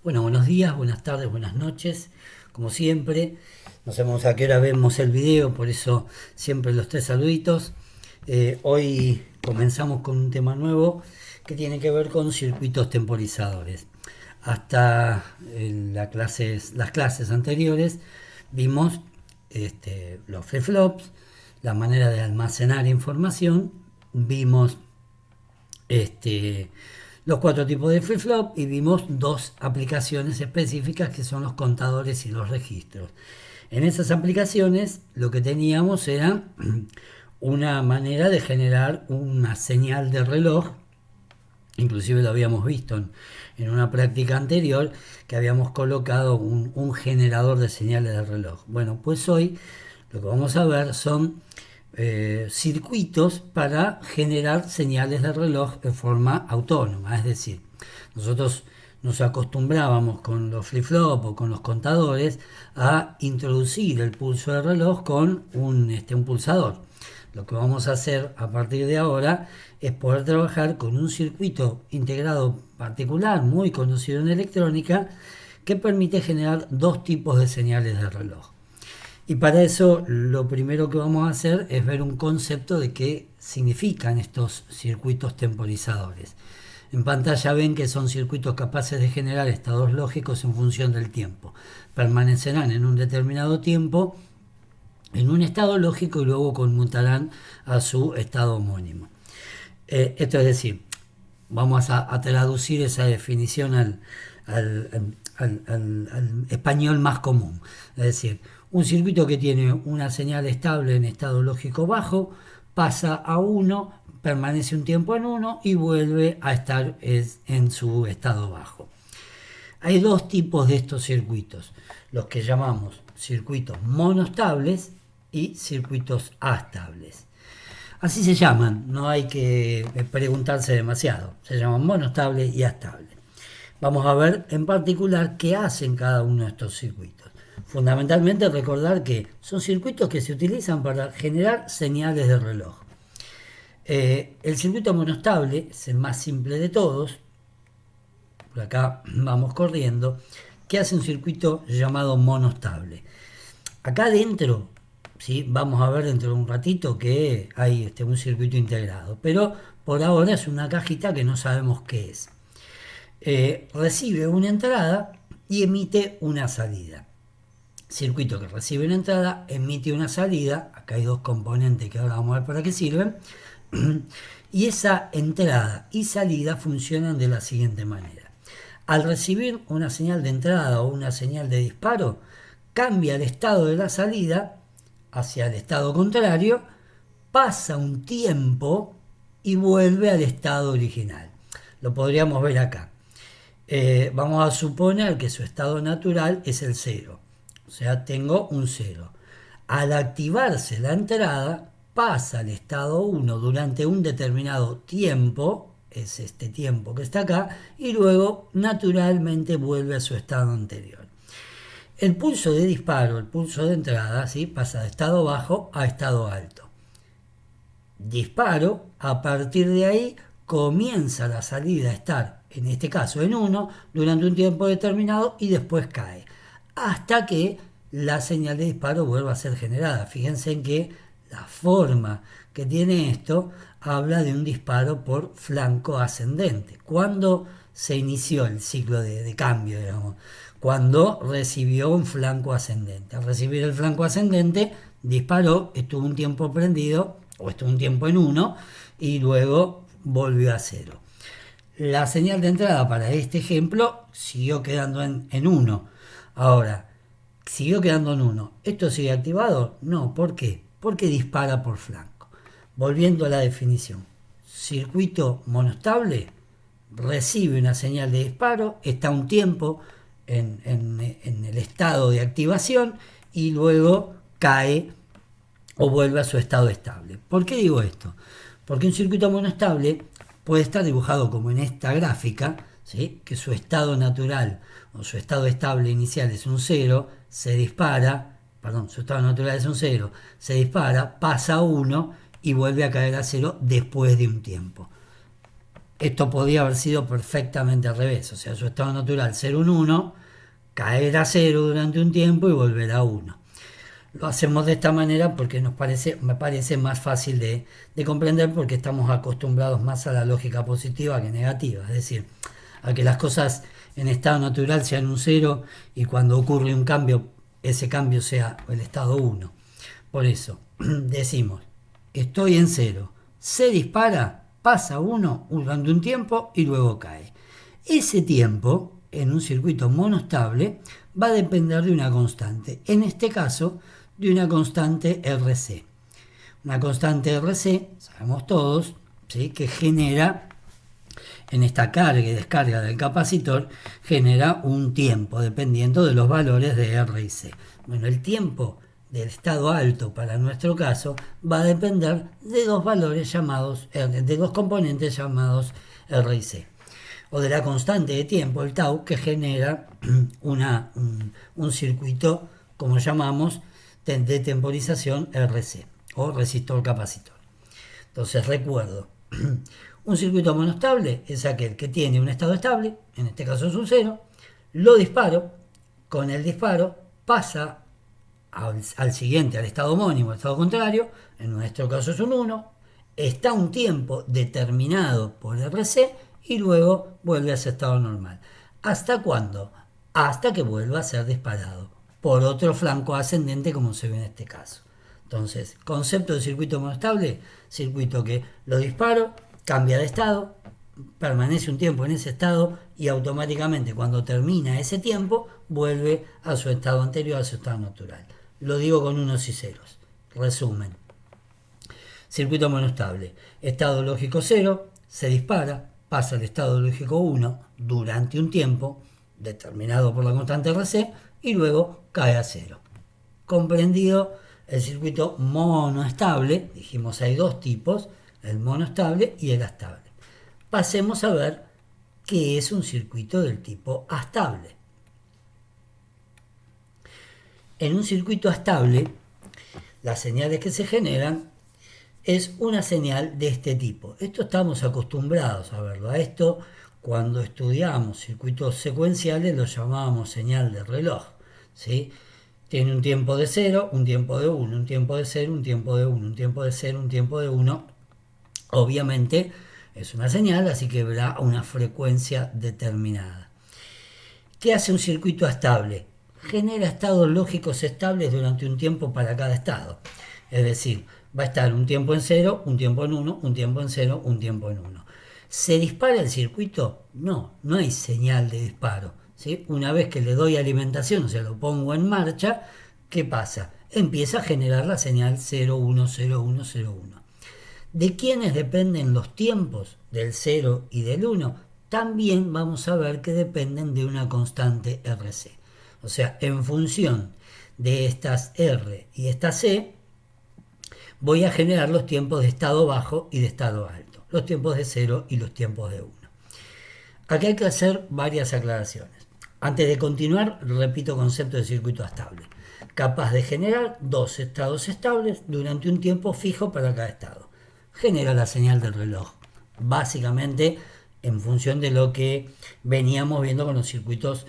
Bueno, buenos días, buenas tardes, buenas noches. Como siempre, no sabemos a qué hora vemos el video, por eso siempre los tres saluditos. Hoy comenzamos con un tema nuevo que tiene que ver con circuitos temporizadores. Hasta las clases anteriores vimos los flip-flops, la manera de almacenar información, vimos este, los cuatro tipos de flip-flop y vimos dos aplicaciones específicas que son los contadores y los registros. En esas aplicaciones lo que teníamos era una manera de generar una señal de reloj, inclusive lo habíamos visto en una práctica anterior, que habíamos colocado un generador de señales de reloj. Bueno, pues hoy lo que vamos a ver son circuitos para generar señales de reloj de forma autónoma. Es decir, nosotros nos acostumbrábamos con los flip-flop o con los contadores a introducir el pulso del reloj con un pulsador. Lo que vamos a hacer a partir de ahora es poder trabajar con un circuito integrado particular muy conocido en electrónica que permite generar dos tipos de señales de reloj. Y para eso lo primero que vamos a hacer es ver un concepto de qué significan estos circuitos temporizadores. En pantalla ven que son circuitos capaces de generar estados lógicos en función del tiempo. Permanecerán en un determinado tiempo en un estado lógico y luego conmutarán a su estado homónimo. Esto es decir, vamos a traducir esa definición al español más común. Es decir, un circuito que tiene una señal estable en estado lógico bajo pasa a uno, permanece un tiempo en uno y vuelve a estar en su estado bajo. Hay dos tipos de estos circuitos, los que llamamos circuitos monoestables y circuitos astables. Así se llaman, no hay que preguntarse demasiado, se llaman monostable y astable. Vamos a ver en particular qué hacen cada uno de estos circuitos. Fundamentalmente recordar que son circuitos que se utilizan para generar señales de reloj. El circuito monostable es el más simple de todos. Por acá vamos corriendo. Que hace un circuito llamado monostable. Acá adentro, ¿sí? Vamos a ver dentro de un ratito que hay un circuito integrado. Pero por ahora es una cajita que no sabemos qué es. Recibe una entrada y emite una salida. Circuito que recibe una entrada, emite una salida. Acá hay dos componentes que ahora vamos a ver para qué sirven. Y esa entrada y salida funcionan de la siguiente manera. Al recibir una señal de entrada o una señal de disparo, cambia el estado de la salida hacia el estado contrario, pasa un tiempo y vuelve al estado original. Lo podríamos ver acá. Vamos a suponer que su estado natural es el 0. O sea, tengo un 0. Al activarse la entrada, pasa al estado 1 durante un determinado tiempo, es este tiempo que está acá, y luego naturalmente vuelve a su estado anterior. El pulso de disparo, el pulso de entrada, ¿sí? Pasa de estado bajo a estado alto. Disparo, a partir de ahí comienza la salida a estar, en este caso en 1, durante un tiempo determinado y después cae, hasta que la señal de disparo vuelva a ser generada. Fíjense en que la forma que tiene esto habla de un disparo por flanco ascendente. ¿Cuándo se inició el ciclo de cambio, digamos? Cuando recibió un flanco ascendente. Al recibir el flanco ascendente, disparó, estuvo un tiempo prendido, o estuvo un tiempo en 1, y luego volvió a 0. La señal de entrada para este ejemplo siguió quedando en 1. Ahora, siguió quedando en 1. ¿Esto sigue activado? No, ¿por qué? Porque dispara por flanco. Volviendo a la definición. Circuito monostable recibe una señal de disparo, está un tiempo en el estado de activación y luego cae o vuelve a su estado estable. ¿Por qué digo esto? Porque un circuito monostable puede estar dibujado como en esta gráfica, ¿sí? Que su estado natural o su estado estable inicial es un 0, se dispara, perdón, su estado natural es un 0, se dispara, pasa a 1 y vuelve a caer a 0 después de un tiempo. Esto podía haber sido perfectamente al revés, o sea, su estado natural ser un 1, caer a 0 durante un tiempo y volver a 1. Lo hacemos de esta manera porque me parece más fácil de comprender, porque estamos acostumbrados más a la lógica positiva que negativa, es decir, a que las cosas en estado natural sean un 0 y cuando ocurre un cambio, ese cambio sea el estado 1. Por eso decimos, estoy en 0, se dispara, pasa 1 durante un tiempo y luego cae. Ese tiempo, en un circuito monostable, va a depender de una constante, en este caso de una constante RC. Una constante RC, sabemos todos, ¿sí?, que genera, en esta carga y descarga del capacitor, genera un tiempo dependiendo de los valores de R y C. Bueno, el tiempo del estado alto para nuestro caso va a depender de dos valores llamados, de dos componentes llamados R y C, o de la constante de tiempo, el tau, que genera un circuito, como llamamos, de temporización RC, o resistor capacitor. Entonces recuerdo, un circuito monostable es aquel que tiene un estado estable, en este caso es un 0, lo disparo, con el disparo pasa al siguiente, al estado homónimo, al estado contrario, en nuestro caso es un 1, está un tiempo determinado por RC y luego vuelve a ese estado normal. ¿Hasta cuándo? Hasta que vuelva a ser disparado por otro flanco ascendente, como se ve en este caso. Entonces, concepto de circuito monostable, circuito que lo disparo, cambia de estado, permanece un tiempo en ese estado y automáticamente cuando termina ese tiempo vuelve a su estado anterior, a su estado natural. Lo digo con unos y ceros. Resumen. Circuito monostable. Estado lógico 0, se dispara, pasa al estado lógico 1 durante un tiempo determinado por la constante RC y luego cae a 0. Comprendido el circuito monoestable, dijimos hay dos tipos, el monoestable y el astable. Pasemos a ver qué es un circuito del tipo astable. En un circuito estable, las señales que se generan es una señal de este tipo. Esto estamos acostumbrados a verlo. A esto, cuando estudiamos circuitos secuenciales, lo llamábamos señal de reloj, ¿sí? Tiene un tiempo de 0, un tiempo de 1, un tiempo de 0, un tiempo de 1, un tiempo de 0, un tiempo de 1. Obviamente es una señal, así que habrá una frecuencia determinada. ¿Qué hace un circuito estable? Genera estados lógicos estables durante un tiempo para cada estado. Es decir, va a estar un tiempo en 0, un tiempo en 1, un tiempo en 0, un tiempo en 1. ¿Se dispara el circuito? No, no hay señal de disparo, ¿sí? Una vez que le doy alimentación, o sea, lo pongo en marcha, ¿qué pasa? Empieza a generar la señal 0, 1, 0, 1, 0, 1. ¿De quiénes dependen los tiempos? Del 0 y del 1. También vamos a ver que dependen de una constante RC. O sea, en función de estas R y esta C, voy a generar los tiempos de estado bajo y de estado alto, los tiempos de 0 y los tiempos de 1. Aquí hay que hacer varias aclaraciones. Antes de continuar, repito concepto de circuito estable. Capaz de generar dos estados estables durante un tiempo fijo para cada estado. Genera la señal del reloj, básicamente en función de lo que veníamos viendo con los circuitos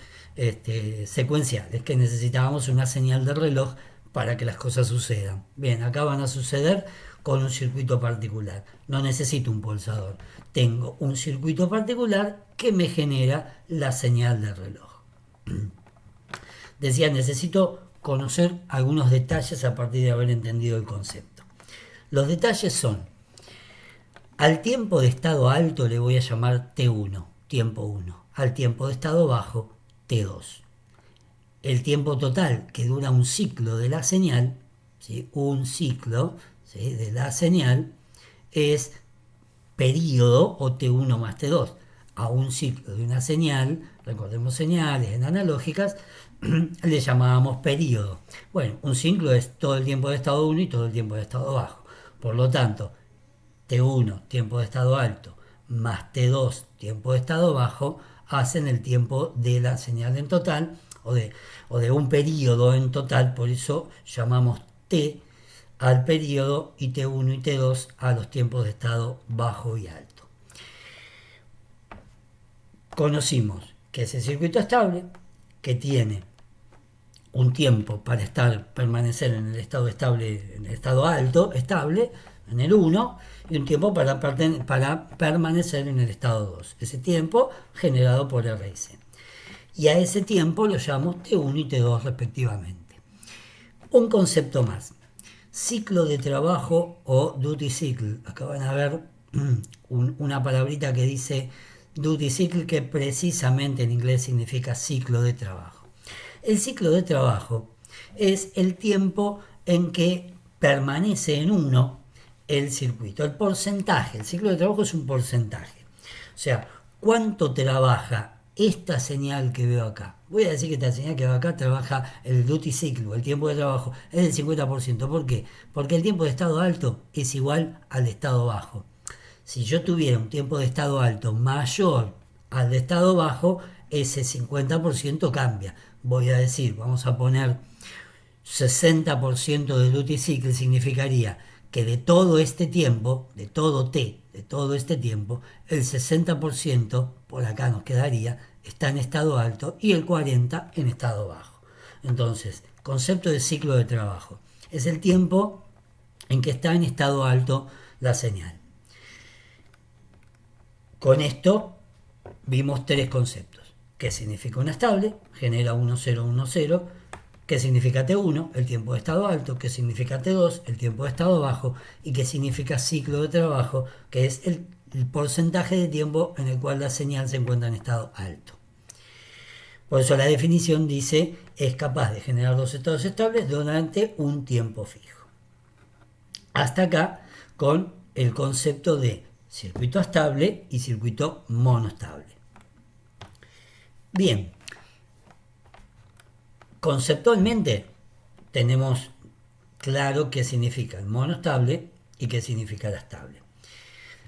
secuenciales, que necesitábamos una señal de reloj para que las cosas sucedan. Bien, acá van a suceder con un circuito particular. No necesito un pulsador. Tengo un circuito particular que me genera la señal de reloj. Decía, necesito conocer algunos detalles a partir de haber entendido el concepto. Los detalles son, al tiempo de estado alto le voy a llamar T1, tiempo 1. Al tiempo de estado bajo, T2. El tiempo total que dura un ciclo de la señal, ¿sí?, un ciclo, ¿sí?, de la señal, es periodo o T1 más T2. A un ciclo de una señal, recordemos señales en analógicas, le llamábamos periodo. Bueno, un ciclo es todo el tiempo de estado 1 y todo el tiempo de estado bajo. Por lo tanto, T1, tiempo de estado alto, más T2, tiempo de estado bajo, hacen el tiempo de la señal en total, o de un periodo en total. Por eso llamamos T al periodo y T1 y T2 a los tiempos de estado bajo y alto. conocimos que ese circuito estable, que tiene un tiempo para permanecer en el estado estable, en el estado alto, estable, en el 1, y un tiempo para permanecer en el estado 2. Ese tiempo generado por RC. Y a ese tiempo lo llamamos T1 y T2 respectivamente. Un concepto más. Ciclo de trabajo o duty cycle. Acá van a ver una palabrita que dice duty cycle, que precisamente en inglés significa ciclo de trabajo. El ciclo de trabajo es el tiempo en que permanece en 1 el circuito. El porcentaje, el ciclo de trabajo es un porcentaje. O sea, ¿cuánto trabaja esta señal que veo acá? Voy a decir que esta señal que veo acá trabaja el duty cycle, el tiempo de trabajo, es del 50%. ¿Por qué? Porque el tiempo de estado alto es igual al de estado bajo. Si yo tuviera un tiempo de estado alto mayor al de estado bajo, ese 50% cambia. Voy a decir, vamos a poner 60% de duty cycle, significaría que de todo este tiempo, de todo T, de todo este tiempo, el 60% por acá nos quedaría, está en estado alto y el 40% en estado bajo. Entonces, concepto de ciclo de trabajo. Es el tiempo en que está en estado alto la señal. Con esto vimos 3 conceptos. ¿Qué significa una estable? Genera 1, 0, 1, 0. ¿Qué significa T1? El tiempo de estado alto. ¿Qué significa T2? El tiempo de estado bajo. ¿Y qué significa ciclo de trabajo? Que es el porcentaje de tiempo en el cual la señal se encuentra en estado alto. Por eso la definición dice, es capaz de generar 2 estados estables durante un tiempo fijo. Hasta acá con el concepto de circuito estable y circuito monostable. Bien, conceptualmente tenemos claro qué significa el monostable y qué significa la estable.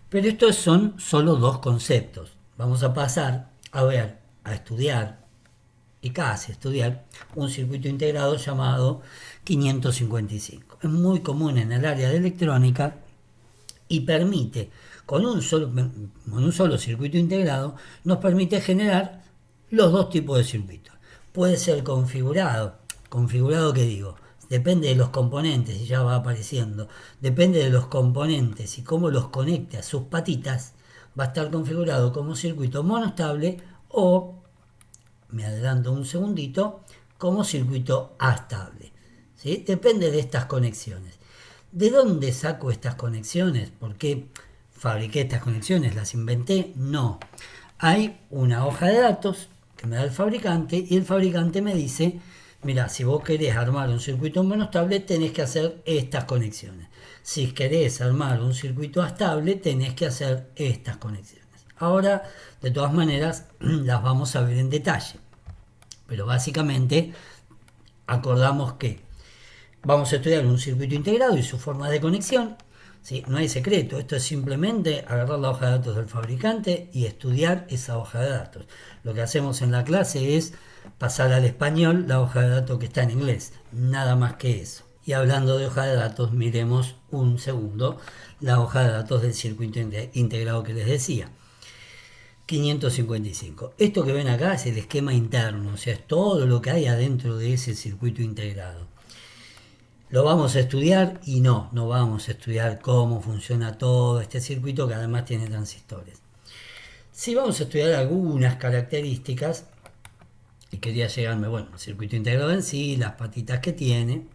Pero estos son solo 2 conceptos. Vamos a pasar a ver, a estudiar y casi estudiar un circuito integrado llamado 555. Es muy común en el área de electrónica y permite, con un solo circuito integrado, nos permite generar los 2 tipos de circuitos. Puede ser configurado que digo, depende de los componentes y ya va apareciendo, depende de los componentes y cómo los conecte a sus patitas, va a estar configurado como circuito monostable o, me adelanto un segundito, como circuito astable. ¿Sí? Depende de estas conexiones. ¿De dónde saco estas conexiones? ¿Por qué fabriqué estas conexiones? ¿Las inventé? No. Hay una hoja de datos que me da el fabricante y el fabricante me dice, mira, si vos querés armar un circuito monostable tenés que hacer estas conexiones. Si querés armar un circuito astable tenés que hacer estas conexiones. Ahora, de todas maneras, las vamos a ver en detalle. Pero básicamente acordamos que vamos a estudiar un circuito integrado y su forma de conexión. ¿Sí? No hay secreto, esto es simplemente agarrar la hoja de datos del fabricante y estudiar esa hoja de datos. Lo que hacemos en la clase es pasar al español la hoja de datos que está en inglés, nada más que eso. Y hablando de hoja de datos, miremos un segundo la hoja de datos del circuito integrado que les decía. 555. Esto que ven acá es el esquema interno, o sea, es todo lo que hay adentro de ese circuito integrado. ¿Lo vamos a estudiar? Y no vamos a estudiar cómo funciona todo este circuito que además tiene transistores. Sí vamos a estudiar algunas características y quería llegarme, el circuito integrado en sí, las patitas que tiene,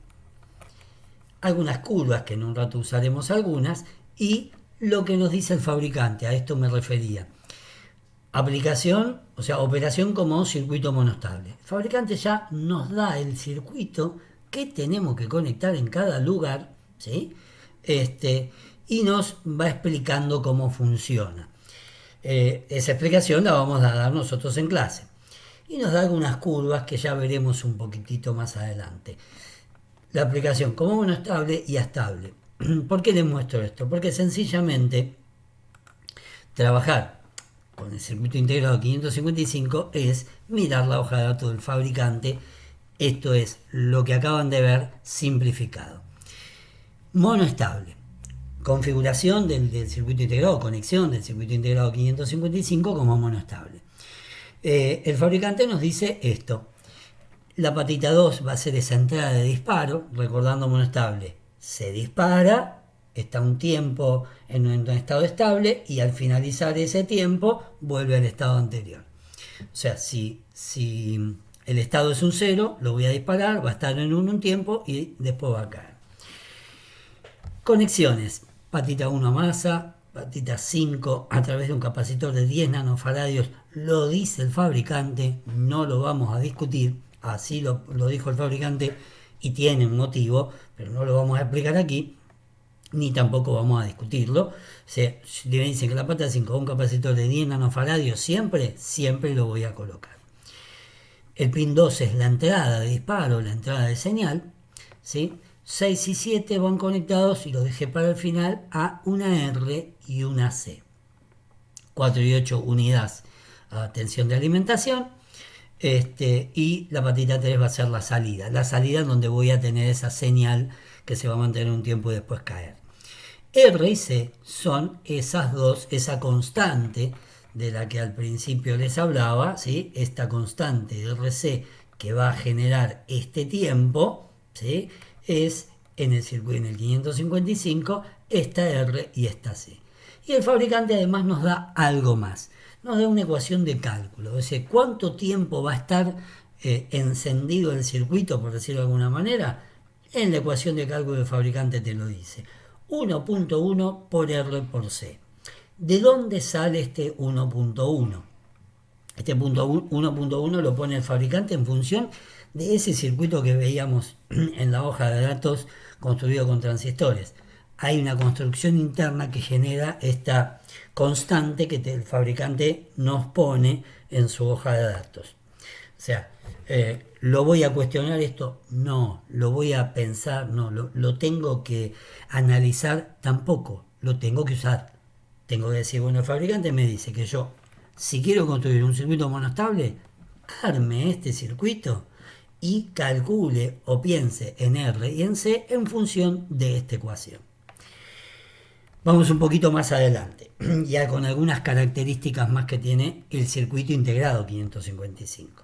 algunas curvas que en un rato usaremos algunas y lo que nos dice el fabricante, a esto me refería. Aplicación, o sea, operación como circuito monostable. El fabricante ya nos da el circuito que tenemos que conectar en cada lugar, ¿sí? Y nos va explicando cómo funciona. Esa explicación la vamos a dar nosotros en clase. Y nos da algunas curvas que ya veremos un poquitito más adelante. La aplicación como monostable y estable. ¿Por qué les muestro esto? Porque sencillamente trabajar con el circuito integrado 555 es mirar la hoja de datos del fabricante. Esto es lo que acaban de ver simplificado. Monoestable. Configuración del circuito integrado, conexión del circuito integrado 555 como monoestable. El fabricante nos dice esto. La patita 2 va a ser esa entrada de disparo, recordando monostable. Se dispara, está un tiempo en un estado estable y al finalizar ese tiempo vuelve al estado anterior. O sea, si el estado es un 0, lo voy a disparar, va a estar en un tiempo y después va a caer. Conexiones. Patita 1 masa, patita 5 a través de un capacitor de 10 nanofaradios. Lo dice el fabricante, no lo vamos a discutir. Así lo dijo el fabricante y tiene un motivo, pero no lo vamos a explicar aquí, ni tampoco vamos a discutirlo. O sea, si me dicen que la patita 5 es un capacitor de 10 nanofaradios, siempre lo voy a colocar. El pin 2 es la entrada de disparo, la entrada de señal, ¿sí? 6 y 7 van conectados, y lo dejé para el final, a una R y una C. 4 y 8 unidas a tensión de alimentación. Y la patita 3 va a ser la salida donde voy a tener esa señal que se va a mantener un tiempo y después caer. R y C son esas dos, esa constante de la que al principio les hablaba, ¿sí? Esta constante de RC que va a generar este tiempo, ¿sí? Es en el circuito, en el 555, esta R y esta C. Y el fabricante además nos da algo más, nos da una ecuación de cálculo, es decir, cuánto tiempo va a estar encendido el circuito, por decirlo de alguna manera. En la ecuación de cálculo del fabricante te lo dice: 1.1 por R por C. ¿De dónde sale este 1.1? Este 1.1 lo pone el fabricante en función de ese circuito que veíamos en la hoja de datos construido con transistores. Hay una construcción interna que genera esta constante que el fabricante nos pone en su hoja de datos. O sea, ¿lo voy a cuestionar esto? No. ¿Lo voy a pensar? No. ¿Lo tengo que analizar? Tampoco. Lo tengo que usar. Tengo que decir, bueno, el fabricante me dice que yo, si quiero construir un circuito monostable, arme este circuito y calcule o piense en R y en C en función de esta ecuación. Vamos un poquito más adelante, ya con algunas características más que tiene el circuito integrado 555.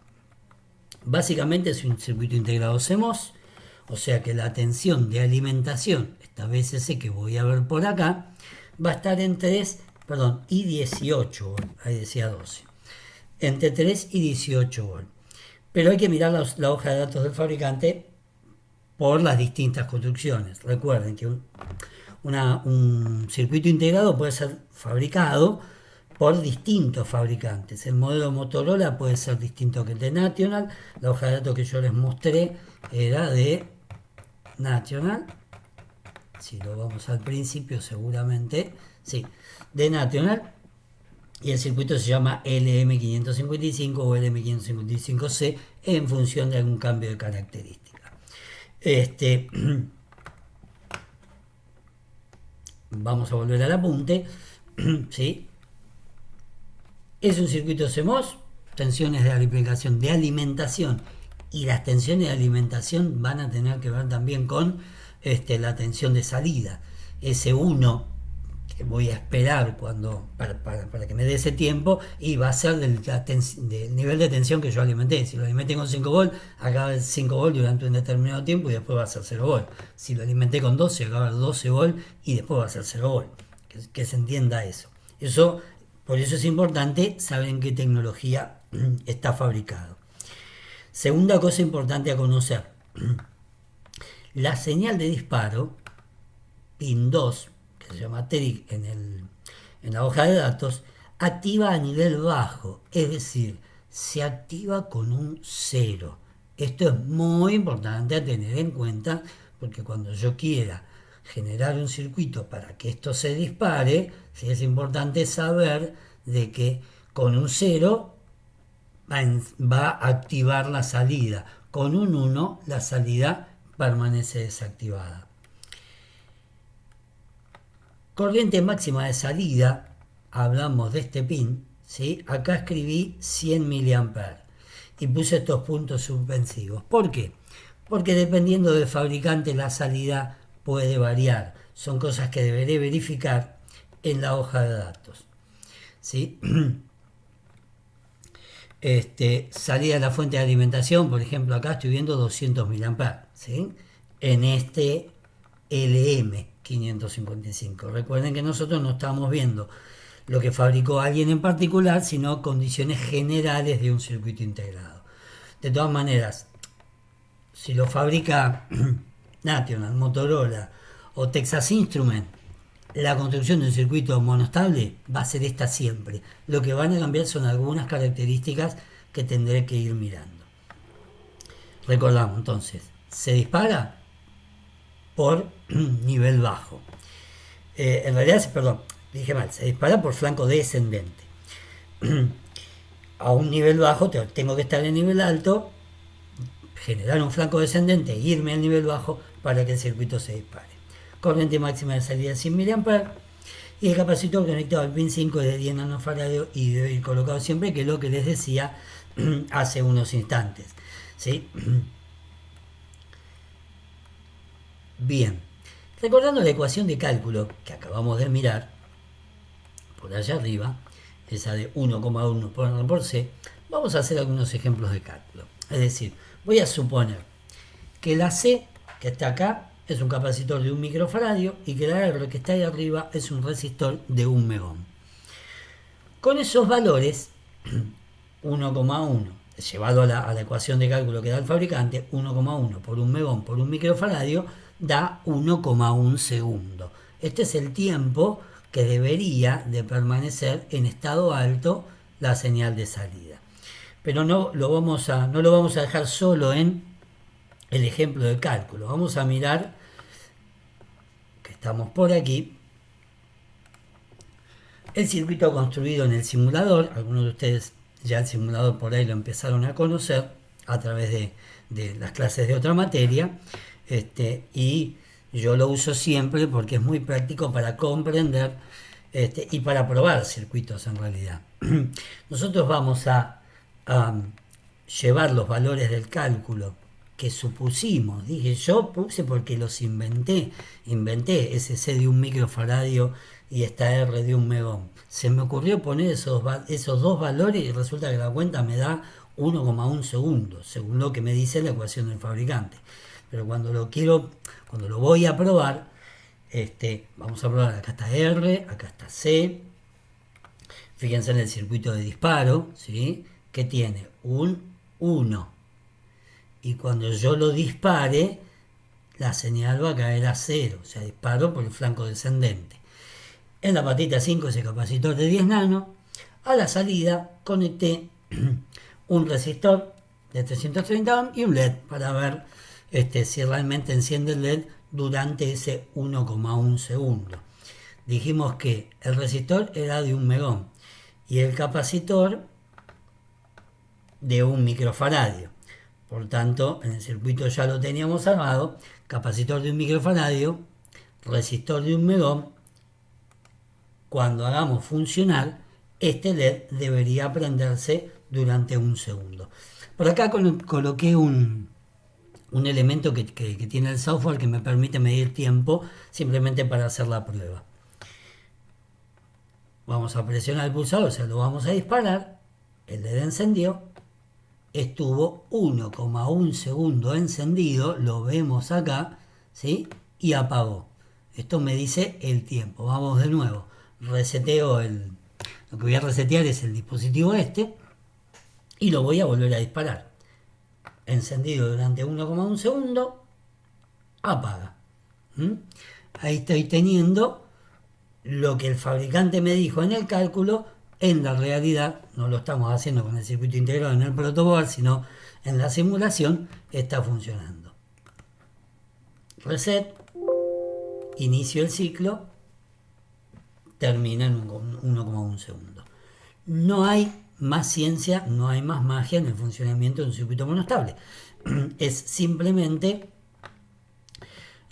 Básicamente es un circuito integrado CMOS, o sea que la tensión de alimentación, esta VCC que voy a ver por acá, va a estar en 3 y 18 volt, ahí decía 12, entre 3 y 18 volt. Pero hay que mirar la hoja de datos del fabricante por las distintas construcciones. Recuerden que un circuito integrado puede ser fabricado por distintos fabricantes. El modelo Motorola puede ser distinto que el de National. La hoja de datos que yo les mostré era de National. Si lo vamos al principio, seguramente, sí, de National. Y el circuito se llama LM555 o LM555C en función de algún cambio de característica. Vamos a volver al apunte. ¿Sí? Es un circuito CMOS, tensiones de alimentación, y las tensiones de alimentación van a tener que ver también con la tensión de salida. Ese 1 que voy a esperar para que me dé ese tiempo, y va a ser del nivel de tensión que yo alimenté. Si lo alimenté con 5 volt, acaba 5 volt durante un determinado tiempo y después va a ser 0 volt. Si lo alimenté con 12, acaba 12 volt y después va a ser 0 volt. Que se entienda eso. Por eso es importante saber en qué tecnología está fabricado. Segunda cosa importante a conocer: la señal de disparo, pin 2, que se llama TEDIC en la hoja de datos, activa a nivel bajo, es decir, se activa con un 0. Esto es muy importante a tener en cuenta, porque cuando yo quiera generar un circuito para que esto se dispare, sí, es importante saber de que con un 0 va a activar la salida, con un 1 la salida permanece desactivada. Corriente máxima de salida, hablamos de este pin, ¿sí? Acá escribí 100 mA y puse estos puntos suspensivos. ¿Por qué? Porque dependiendo del fabricante la salida puede variar. Son cosas que deberé verificar en la hoja de datos, ¿sí? salida de la fuente de alimentación, por ejemplo, acá estoy viendo 200 mA, ¿sí? En este LM555. Recuerden que nosotros no estamos viendo lo que fabricó alguien en particular, sino condiciones generales de un circuito integrado. De todas maneras, si lo fabrica National, Motorola o Texas Instruments, la construcción de un circuito monostable va a ser esta siempre. Lo que van a cambiar son algunas características que tendré que ir mirando. Recordamos entonces, se dispara por nivel bajo. En realidad, perdón, dije mal, se dispara por flanco descendente. A un nivel bajo tengo que estar en nivel alto, generar un flanco descendente e irme al nivel bajo para que el circuito se dispare. Corriente máxima de salida 100 mA y el capacitor conectado al pin 5 de 10 nanofaradio y debe ir colocado siempre, que es lo que les decía hace unos instantes, ¿sí? Bien, recordando la ecuación de cálculo que acabamos de mirar por allá arriba, esa de 1,1 por R por C, vamos a hacer algunos ejemplos de cálculo. Es decir, voy a suponer que la C, que está acá, es un capacitor de 1 microfaradio y que la R, que está ahí arriba, es un resistor de 1 megón. Con esos valores, 1,1 llevado a la ecuación de cálculo que da el fabricante, 1,1 por 1 megón por 1 microfaradio da 1,1 segundo. Este es el tiempo que debería de permanecer en estado alto la señal de salida. Pero no lo vamos a dejar solo en el ejemplo de cálculo. Vamos a mirar, que estamos por aquí, el circuito construido en el simulador. Algunos de ustedes ya el simulador por ahí lo empezaron a conocer a través de las clases de otra materia, y yo lo uso siempre porque es muy práctico para comprender y para probar circuitos en realidad. Nosotros vamos a llevar los valores del cálculo que supusimos, dije yo puse porque los inventé ese C de 1 microfaradio y esta R de 1 megón. Se me ocurrió poner esos dos valores y resulta que la cuenta me da 1,1 segundos, según lo que me dice la ecuación del fabricante. Pero cuando lo voy a probar, vamos a probar, acá está R, acá está C. Fíjense en el circuito de disparo, ¿sí? Que tiene un 1. Y cuando yo lo dispare, la señal va a caer a 0, o sea, disparo por el flanco descendente. En la patita 5 ese capacitor de 10 nano. A la salida conecté un resistor de 330 ohm y un LED para ver si realmente enciende el LED durante ese 1,1 segundo. Dijimos que el resistor era de 1 megón y el capacitor de 1 microfaradio. Por tanto, en el circuito ya lo teníamos armado: capacitor de 1 microfaradio, resistor de 1 megón. Cuando hagamos funcionar, este LED debería prenderse durante 1 segundo. Por acá coloqué un elemento que tiene el software que me permite medir tiempo simplemente para hacer la prueba. Vamos a presionar el pulsador, o sea, lo vamos a disparar. El LED encendió. Estuvo 1,1 segundo encendido, lo vemos acá, ¿sí? Y apagó. Esto me dice el tiempo. Vamos de nuevo. Reseteo lo que voy a resetear es el dispositivo y lo voy a volver a disparar. Encendido durante 1,1 segundo, apaga. Ahí estoy teniendo lo que el fabricante me dijo en el cálculo. En la realidad no lo estamos haciendo con el circuito integrado en el protoboard, sino en la simulación está funcionando. Reset, inicio el ciclo, termina en 1,1 segundo. No hay más ciencia, no hay más magia en el funcionamiento de un circuito monostable. Es simplemente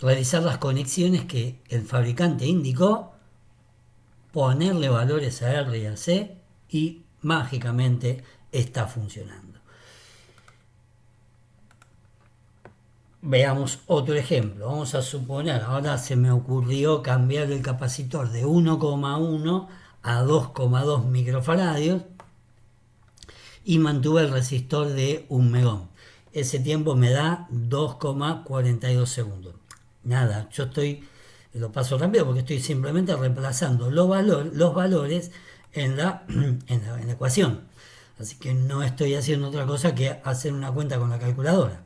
realizar las conexiones que el fabricante indicó, ponerle valores a R y a C y mágicamente está funcionando. Veamos otro ejemplo. Vamos a suponer, ahora se me ocurrió cambiar el capacitor de 1,1 a 2,2 microfaradios y mantuve el resistor de 1 megón. Ese tiempo me da 2,42 segundos. Nada, yo lo paso rápido porque estoy simplemente reemplazando los valores en la ecuación. Así que no estoy haciendo otra cosa que hacer una cuenta con la calculadora.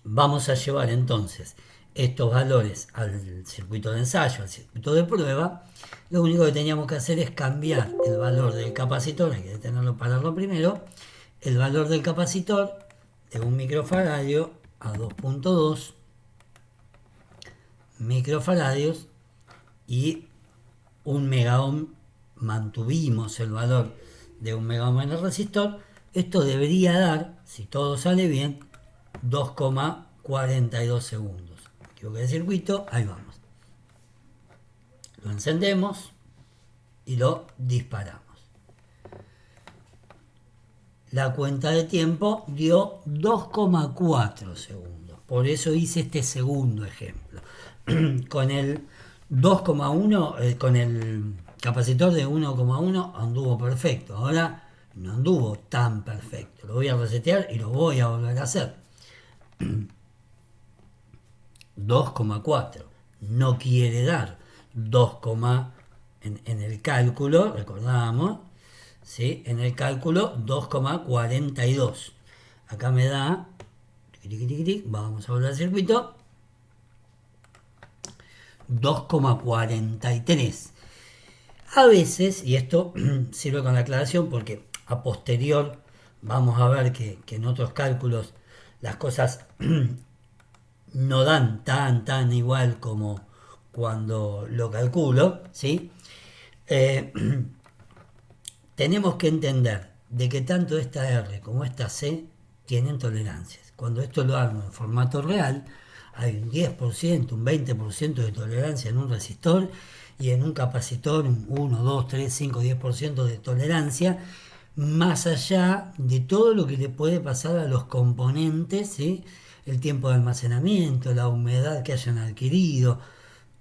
Vamos a llevar entonces estos valores al circuito de ensayo, al circuito de prueba. Lo único que teníamos que hacer es cambiar el valor del capacitor, hay que pararlo primero, el valor del capacitor de 1 microfaradio a 2,2 microfaradios y 1 megaohm. Mantuvimos el valor de 1 megaohm en el resistor. Esto debería dar, si todo sale bien, 2,42 segundos. Equivoqué de circuito, ahí vamos. Lo encendemos y lo disparamos. La cuenta de tiempo dio 2,4 segundos. Por eso hice este segundo ejemplo. Con el 2,1, con el capacitor de 1,1 anduvo perfecto. Ahora no anduvo tan perfecto. Lo voy a resetear y lo voy a volver a hacer. 2,4 no quiere dar 2, en el cálculo, recordamos, ¿sí? En el cálculo 2,42. Acá me da, vamos a volver al circuito, 2,43. A veces, y esto sirve con la aclaración porque a posterior vamos a ver que en otros cálculos las cosas no dan tan igual como cuando lo calculo, ¿sí? Tenemos que entender de que tanto esta R como esta C tienen tolerancias. Cuando esto lo hago en formato real, hay un 10%, un 20% de tolerancia en un resistor y en un capacitor un 1, 2, 3, 5, 10% de tolerancia, más allá de todo lo que le puede pasar a los componentes, ¿sí? El tiempo de almacenamiento, la humedad que hayan adquirido.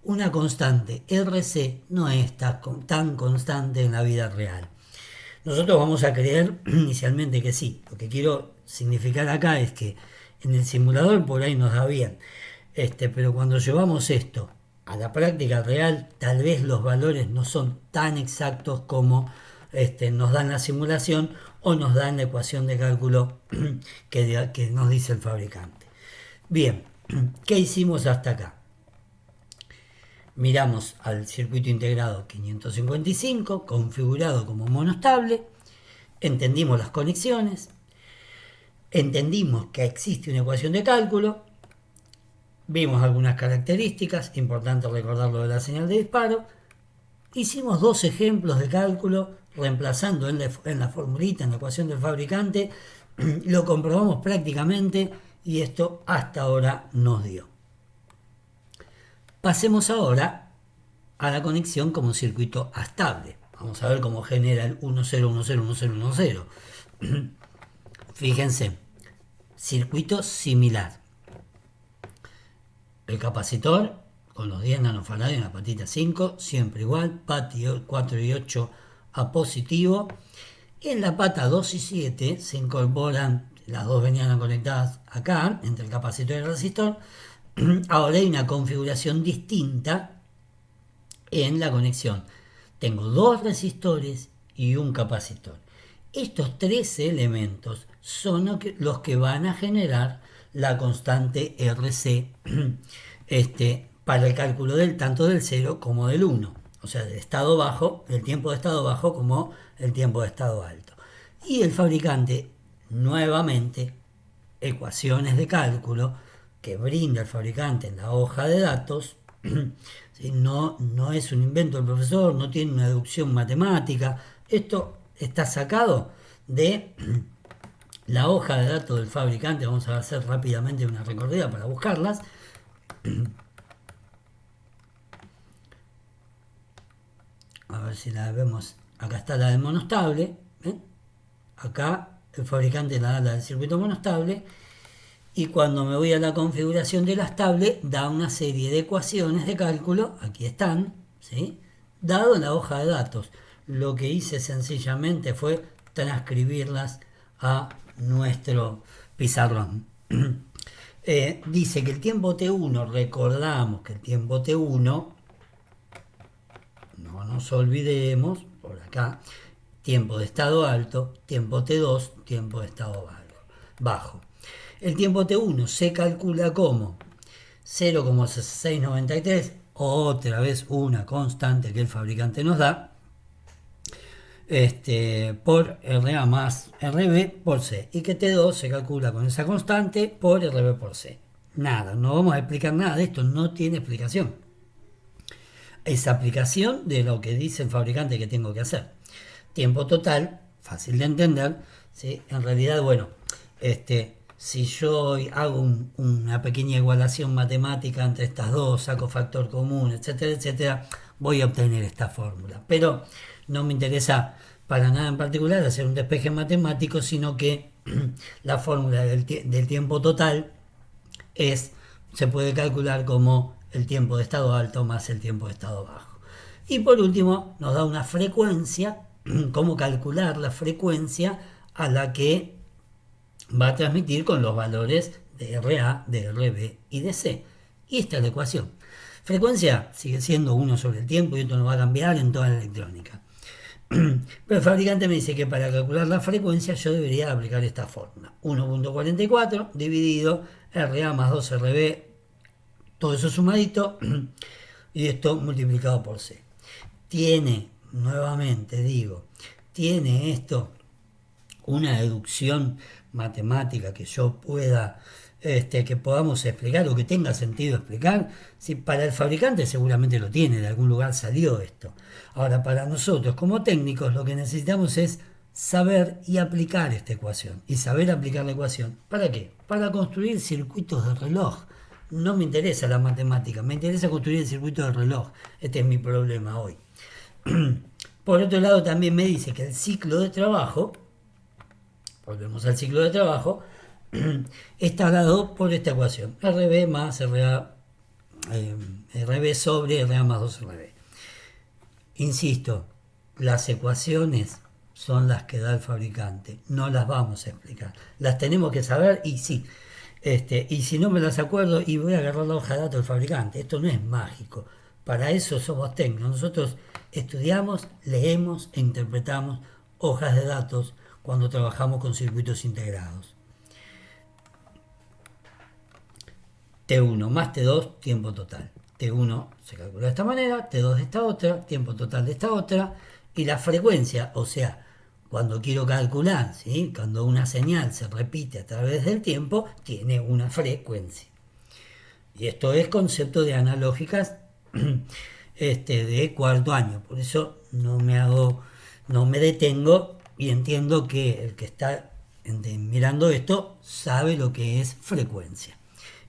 Una constante RC no es tan constante en la vida real. Nosotros vamos a creer inicialmente que sí. Lo que quiero significar acá es que en el simulador por ahí nos da bien. Pero cuando llevamos esto a la práctica real, tal vez los valores no son tan exactos como nos dan la simulación o nos dan la ecuación de cálculo que nos dice el fabricante. Bien, ¿qué hicimos hasta acá? Miramos al circuito integrado 555, configurado como monostable, entendimos las conexiones, entendimos que existe una ecuación de cálculo, vimos algunas características, importante recordar lo de la señal de disparo, hicimos 2 ejemplos de cálculo, reemplazando en la formulita, en la ecuación del fabricante, lo comprobamos prácticamente y esto hasta ahora nos dio. Pasemos ahora a la conexión como circuito estable. Vamos a ver cómo genera el 10101010. Fíjense, circuito similar. El capacitor con los 10 nanofaradios en la patita 5, siempre igual, patio 4 y 8 a positivo. En la pata 2 y 7 se incorporan, las dos venían conectadas acá, entre el capacitor y el resistor. Ahora hay una configuración distinta en la conexión. Tengo 2 resistores y un capacitor. Estos 3 elementos son los que van a generar la constante RC para el cálculo tanto del 0 como del 1. O sea, del estado bajo, el tiempo de estado bajo como el tiempo de estado alto. Y el fabricante, nuevamente, ecuaciones de cálculo que brinda el fabricante en la hoja de datos. ¿Sí? No es un invento del profesor, no tiene una deducción matemática. Esto está sacado de la hoja de datos del fabricante. Vamos a hacer rápidamente una recorrida para buscarlas. A ver si la vemos. Acá está la del monostable. ¿Ven? Acá el fabricante la da la del circuito monostable. Y cuando me voy a la configuración de la estable, da una serie de ecuaciones de cálculo. Aquí están, ¿sí? Dado en la hoja de datos. Lo que hice sencillamente fue transcribirlas a nuestro pizarrón. Dice que el tiempo T1, recordamos que el tiempo T1, no nos olvidemos, por acá, tiempo de estado alto, tiempo T2, tiempo de estado bajo. El tiempo T1 se calcula como 0,693, otra vez una constante que el fabricante nos da, por RA más RB por C, y que T2 se calcula con esa constante por RB por C. Nada, no vamos a explicar nada de esto, no tiene explicación. Es aplicación de lo que dice el fabricante que tengo que hacer. Tiempo total, fácil de entender, ¿sí? En realidad, bueno, si yo hago una pequeña igualación matemática entre estas dos, saco factor común, etcétera, etcétera, voy a obtener esta fórmula. Pero no me interesa para nada en particular hacer un despeje matemático, sino que la fórmula del tiempo total se puede calcular como el tiempo de estado alto más el tiempo de estado bajo. Y por último nos da una frecuencia, cómo calcular la frecuencia a la que va a transmitir con los valores de RA, de RB y de C. Y esta es la ecuación. Frecuencia sigue siendo 1 sobre el tiempo y esto no va a cambiar en toda la electrónica. Pero el fabricante me dice que para calcular la frecuencia yo debería aplicar esta fórmula. 1.44 dividido RA más 2RB, todo eso sumadito, y esto multiplicado por C. Nuevamente digo, tiene esto una deducción matemática que yo pueda, que podamos explicar o que tenga sentido explicar. Si para el fabricante seguramente lo tiene, de algún lugar salió esto. Ahora, para nosotros como técnicos lo que necesitamos es saber y aplicar esta ecuación. Y saber aplicar la ecuación, ¿para qué? Para construir circuitos de reloj. No me interesa la matemática, me interesa construir el circuito de reloj. Este es mi problema hoy. Por otro lado, también me dice que el ciclo de trabajo, volvemos al ciclo de trabajo, está dado por esta ecuación. RB más RA, RB sobre RA más 2RB. Insisto, las ecuaciones son las que da el fabricante, no las vamos a explicar. Las tenemos que saber y sí. Y si no me las acuerdo y voy a agarrar la hoja de datos del fabricante, esto no es mágico. Para eso somos técnicos. Nosotros estudiamos, leemos e interpretamos hojas de datos cuando trabajamos con circuitos integrados. T1 más T2, tiempo total. T1 se calcula de esta manera, T2 de esta otra, tiempo total de esta otra, y la frecuencia, o sea, cuando quiero calcular, ¿sí? Cuando una señal se repite a través del tiempo, tiene una frecuencia. Y esto es concepto de analógicas de cuarto año. Por eso no me detengo y entiendo que el que está mirando esto sabe lo que es frecuencia.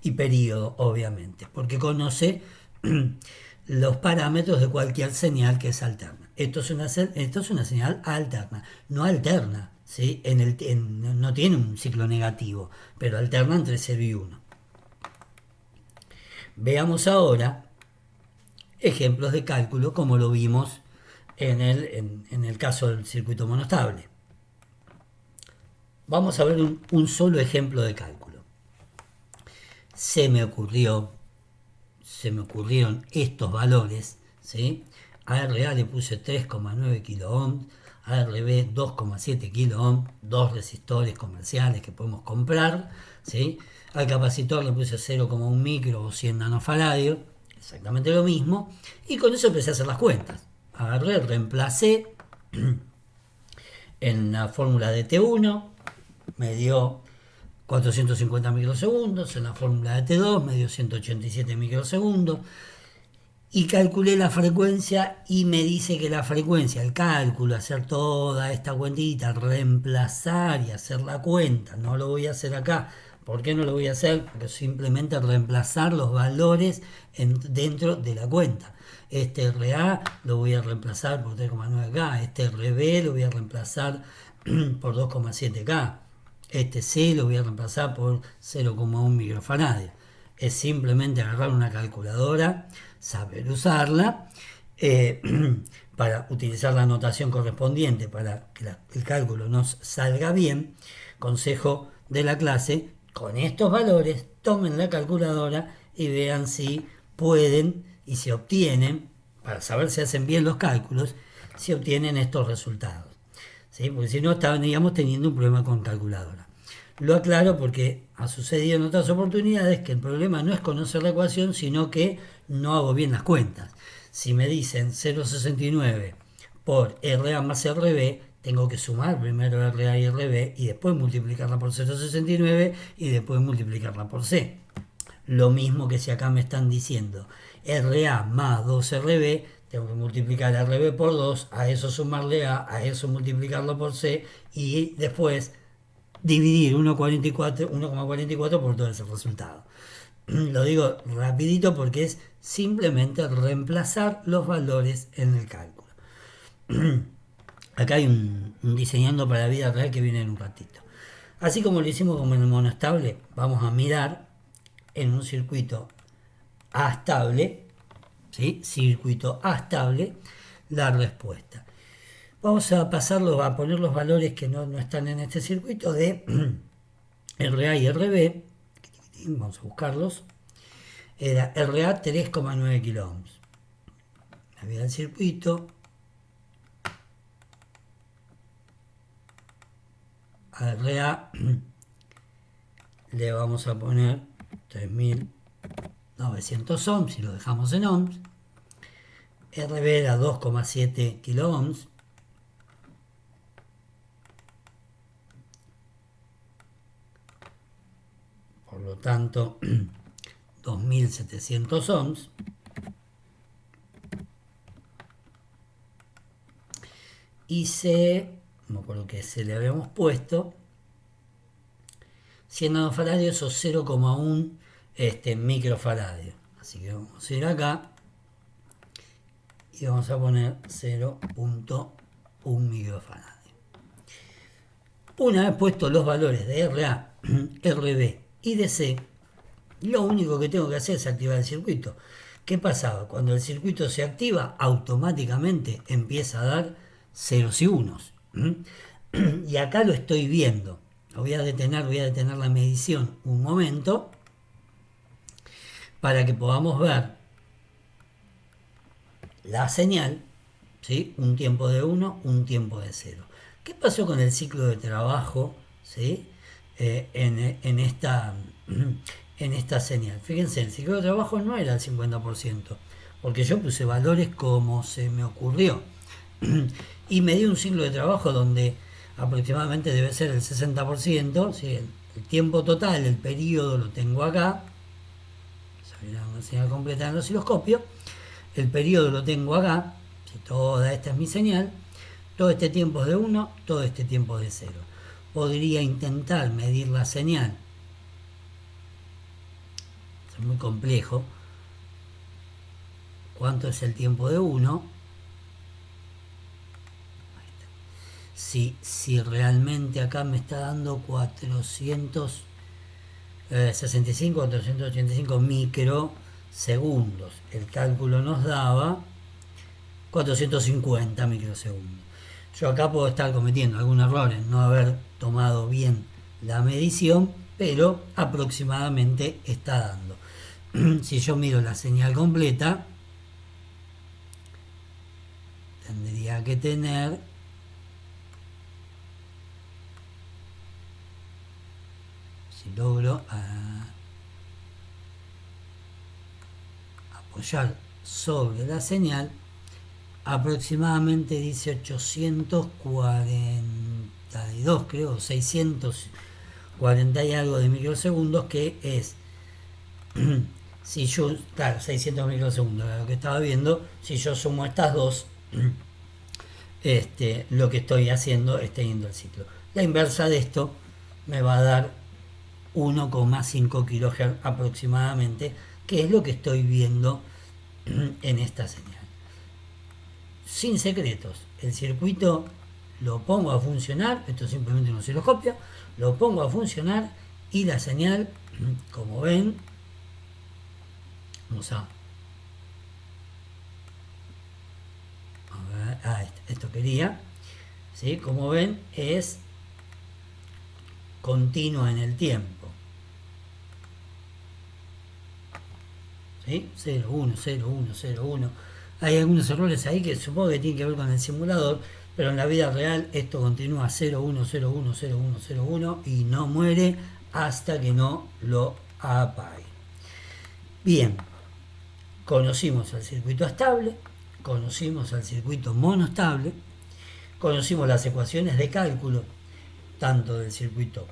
Y periodo, obviamente, porque conoce los parámetros de cualquier señal que es alterna. Esto es una señal alterna, no alterna, ¿sí? No tiene un ciclo negativo, pero alterna entre 0 y 1. Veamos ahora ejemplos de cálculo como lo vimos en el caso del circuito monostable. Vamos a ver un solo ejemplo de cálculo. Se me ocurrieron estos valores, ¿sí? A RA le puse 3,9 kΩ, a RB 2,7 kΩ, dos resistores comerciales que podemos comprar, ¿sí? Al capacitor le puse 0,1 micro o 100 nanofaradios, exactamente lo mismo, y con eso empecé a hacer las cuentas. Agarré, reemplacé en la fórmula de T1, me dio 450 microsegundos, en la fórmula de T2 me dio 187 microsegundos, y calculé la frecuencia y me dice que la frecuencia, el cálculo, hacer toda esta cuentita, reemplazar y hacer la cuenta, no lo voy a hacer acá. ¿Por qué no lo voy a hacer? Porque simplemente reemplazar los valores dentro de la cuenta. Este RA lo voy a reemplazar por 3,9K, este RB lo voy a reemplazar por 2,7K, este C lo voy a reemplazar por 0,1 microfaradios. Es simplemente agarrar una calculadora, saber usarla eh, para utilizar la notación correspondiente para que el cálculo nos salga bien, consejo de la clase, con estos valores tomen la calculadora y vean si pueden y si obtienen, para saber si hacen bien los cálculos, si obtienen estos resultados. ¿Sí? Porque si no estaríamos teniendo un problema con calculadora. Lo aclaro porque ha sucedido en otras oportunidades que el problema no es conocer la ecuación, sino que no hago bien las cuentas. Si me dicen 0,69 por RA más RB, tengo que sumar primero RA y RB y después multiplicarla por 0,69 y después multiplicarla por C. Lo mismo que si acá me están diciendo RA más 2RB, tengo que multiplicar RB por 2, a eso sumarle a eso multiplicarlo por C y después dividir 1,44 por todo ese resultado. Lo digo rapidito porque es simplemente reemplazar los valores en el cálculo. Acá hay un diseñando para la vida real que viene en un ratito. Así como lo hicimos con el monoestable, vamos a mirar en un circuito estable, ¿sí? Circuito estable, la respuesta. Vamos a pasarlo, a poner los valores que no están en este circuito de RA y RB. Vamos a buscarlos. Era RA 3,9 kilo ohms. Había el circuito. A RA le vamos a poner 3900 ohms y lo dejamos en ohms. RB era 2,7 kilo ohms. Por lo tanto, 2700 ohms. Y no me acuerdo que se le habíamos puesto, 100 nanofaradios o 0,1 microfaradios. Así que vamos a ir acá y vamos a poner 0,1 microfaradio. Una vez puestos los valores de RA, RB y de C, lo único que tengo que hacer es activar el circuito. ¿Qué pasaba? Cuando el circuito se activa, automáticamente empieza a dar ceros y unos. Y acá lo estoy viendo. Voy a detener la medición un momento para que podamos ver la señal, ¿sí? Un tiempo de 1, un tiempo de 0. ¿Qué pasó con el ciclo de trabajo, ¿sí? en esta señal? Fíjense, el ciclo de trabajo no era el 50%, porque yo puse valores como se me ocurrió. Y me dio un ciclo de trabajo donde aproximadamente debe ser el 60%, ¿sí? El tiempo total, el periodo lo tengo acá, una señal completa en el osciloscopio, el periodo lo tengo acá, ¿sí? Toda esta es mi señal, todo este tiempo es de 1, todo este tiempo es de 0. Podría intentar medir la señal, es muy complejo, cuánto es el tiempo de 1. Si realmente acá me está dando 465, 485 microsegundos. El cálculo nos daba 450 microsegundos. Yo acá puedo estar cometiendo algún error en no haber tomado bien la medición, pero aproximadamente está dando. Si yo miro la señal completa, tendría que tener... Si logro apoyar sobre la señal, aproximadamente dice 842, creo, 640 y algo de microsegundos, que es, si yo, claro, 600 microsegundos era lo que estaba viendo, si yo sumo estas dos, lo que estoy haciendo es teniendo el ciclo. La inversa de esto me va a dar 1,5 kHz aproximadamente, que es lo que estoy viendo en esta señal. Sin secretos, el circuito lo pongo a funcionar, esto es simplemente un osciloscopio, lo pongo a funcionar y la señal, como ven, vamos a esto quería, ¿sí? Como ven, es continua en el tiempo, ¿sí? 0, 1, 0, 1, 0, 1. Hay algunos errores ahí que supongo que tienen que ver con el simulador, pero en la vida real esto continúa 0, 1, 0, 1, 0, 1, 0, 1 y no muere hasta que no lo apague. Bien, conocimos al circuito estable, conocimos al circuito monostable, conocimos las ecuaciones de cálculo tanto del circuito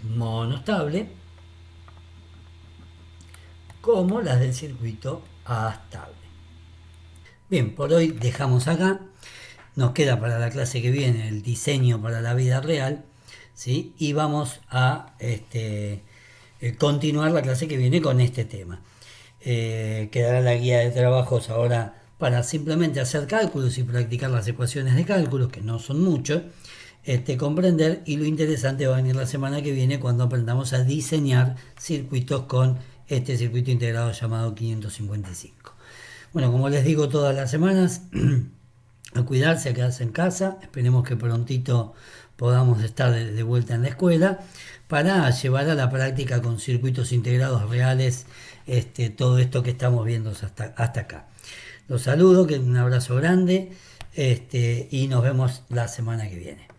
monostable como las del circuito astable. Bien, por hoy dejamos acá. Nos queda para la clase que viene el diseño para la vida real, ¿sí? Y vamos a continuar la clase que viene con este tema. Quedará la guía de trabajos ahora para simplemente hacer cálculos y practicar las ecuaciones de cálculos, que no son muchos, comprender, y lo interesante va a venir la semana que viene cuando aprendamos a diseñar circuitos con este circuito integrado llamado 555. Bueno, como les digo todas las semanas, a cuidarse, a quedarse en casa. Esperemos que prontito podamos estar de vuelta en la escuela para llevar a la práctica con circuitos integrados reales todo esto que estamos viendo hasta acá. Los saludo, que un abrazo grande y nos vemos la semana que viene.